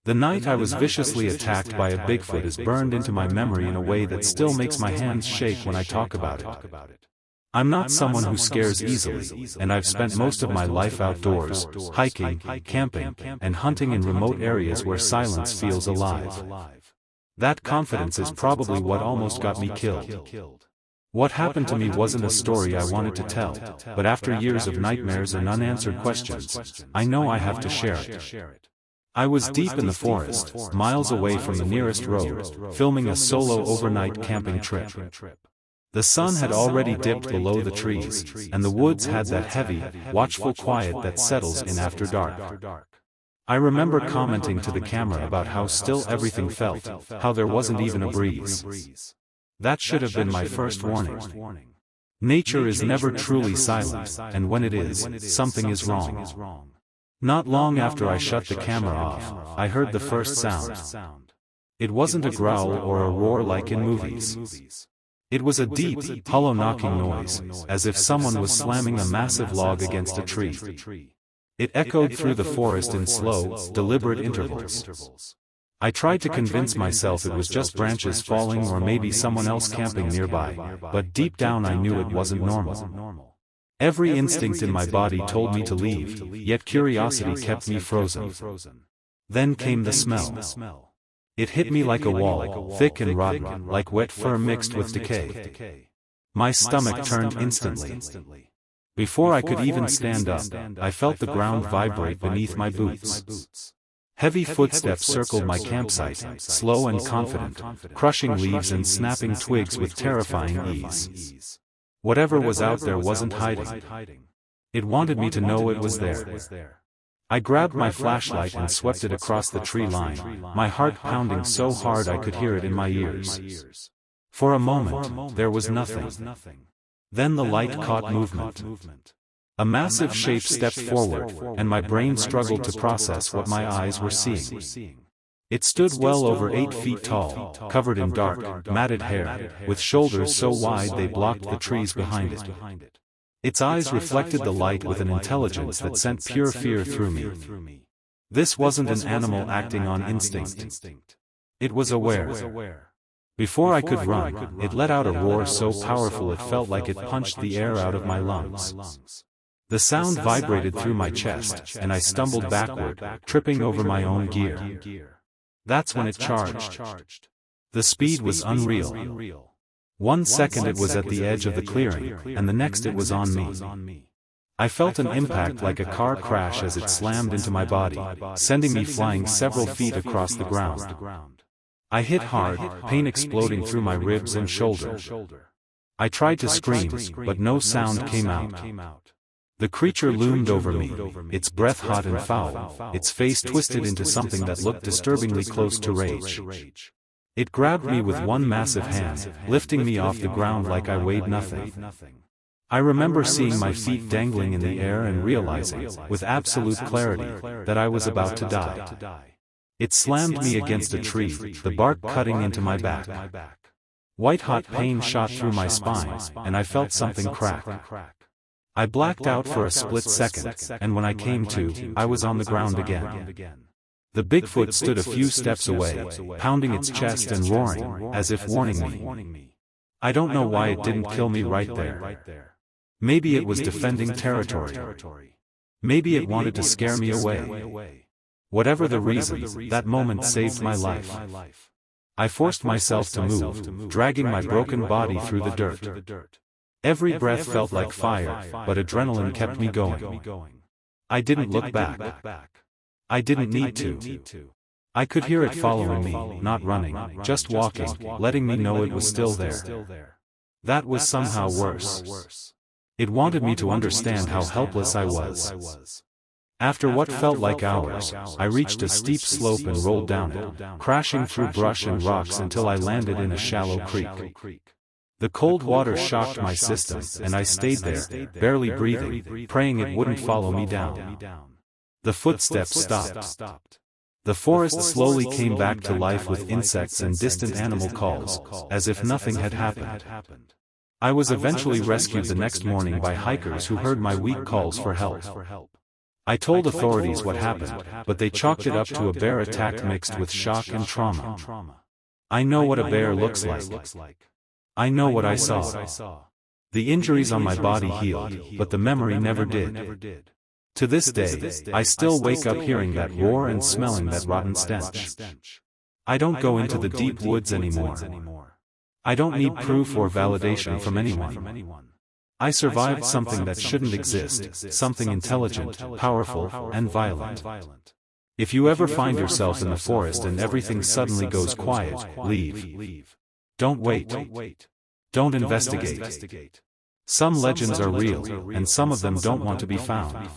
The night I was viciously attacked by a Bigfoot is burned into my memory in a way that still makes my hands shake when I talk about it. I'm not someone who scares easily, and I've spent most of my life outdoors, hiking, camping, and hunting in remote areas where silence feels alive. That confidence is probably what almost got me killed. What happened to me wasn't a story I wanted to tell, but after years of nightmares and unanswered questions, I know I have to share it. I was deep in the forest, miles away from the nearest road, filming a solo overnight camping trip. The sun had already dipped below the trees, and the woods had that heavy, watchful quiet that settles in after dark. I remember commenting to the camera about how still everything felt, how there wasn't even a breeze. That should have been my first warning. Nature is never truly silent, and when it is, something is wrong. Not long after I shut the camera off, I heard the first sound. It wasn't a growl or a roar like in movies. It was a deep, hollow knocking noise, as if someone was slamming a massive log against a tree. It echoed through the forest in slow, deliberate intervals. I tried to convince myself it was just branches falling or maybe someone else camping nearby, but deep down I knew it wasn't normal. Every instinct in my body told me to leave, yet curiosity kept me frozen. Then came the smell. It hit me like a wall, thick and rotten, like wet fur mixed with decay. My stomach turned instantly. Before I could even stand up, I felt the ground vibrate beneath my boots. Heavy footsteps circled my campsite, slow and confident, crushing leaves and snapping twigs with terrifying ease. Whatever was out there wasn't hiding. It wanted me to know it was there. I grabbed my flashlight and swept it across the tree line, my heart pounding so hard I could hear it in my ears. For a moment, there was nothing. Then the light caught movement. A massive shape stepped forward, and my brain struggled to process what my eyes were seeing. It stood well over 8 feet tall, covered in dark, matted hair, with shoulders so wide they blocked the trees behind it. Its eyes reflected the light with an intelligence that sent pure fear through me. This wasn't an animal acting on instinct. It was aware. Before I could run, it let out a roar so powerful it felt like it punched the air out of my lungs. The sound vibrated through my chest, and I stumbled backward, tripping over my own gear. That's when it charged. The speed was unreal. 1 second it was at the edge of the clearing, and the next it was on me. I felt an impact like a car crash as it slammed into my body, sending me flying several feet across the ground. I hit hard, pain exploding through my ribs and shoulder. I tried to scream, but no sound came out. The creature loomed over me, its breath hot and foul, its face twisted into something that looked disturbingly close to rage. It grabbed me with one massive hand, lifting me off the ground like I weighed nothing. I remember seeing my feet dangling in the air and realizing, with absolute clarity, that I was about to die. It slammed me against a tree, the bark cutting into my back. White-hot pain shot through my spine, and I felt something crack. I blacked out for a split second, and when I came to, I was on the ground again. The Bigfoot stood a few steps away, pounding its chest and roaring, as if warning me. I don't know why it didn't kill me right there. Maybe it was defending territory. Maybe it wanted to scare me away. Whatever the reason, that moment saved my life. I forced myself to move, dragging my broken body through the dirt. Every breath felt like fire, but adrenaline kept me going. I didn't look back. I didn't need to. I could hear it following me, not running, just walking, letting me know it was still there. That was somehow worse. It wanted me to understand how helpless I was. After what felt like hours, I reached a steep slope and rolled down it, crashing through brush and rocks until I landed in a shallow creek. The cold water shocked my system, and I stayed there, barely breathing, praying it wouldn't follow me down. The footsteps stopped. The forest slowly came back to life with insects and distant animal calls, as if nothing had happened. I was eventually rescued the next morning by hikers who heard my weak calls for help. I told authorities what happened, but they chalked it up to a bear attack mixed with shock and trauma. I know what a bear looks like. I know what I saw. The injuries on my body healed, but the memory never did. To this day, I still wake up hearing that roar and smelling that rotten stench. I don't go into the deep woods anymore. I don't need proof or validation from anyone. I survived something that shouldn't exist, something intelligent, powerful, and violent. If you ever find yourself in the forest and everything suddenly goes quiet, leave. Don't wait. Don't investigate. Some legends are real, and some of them don't want to be found.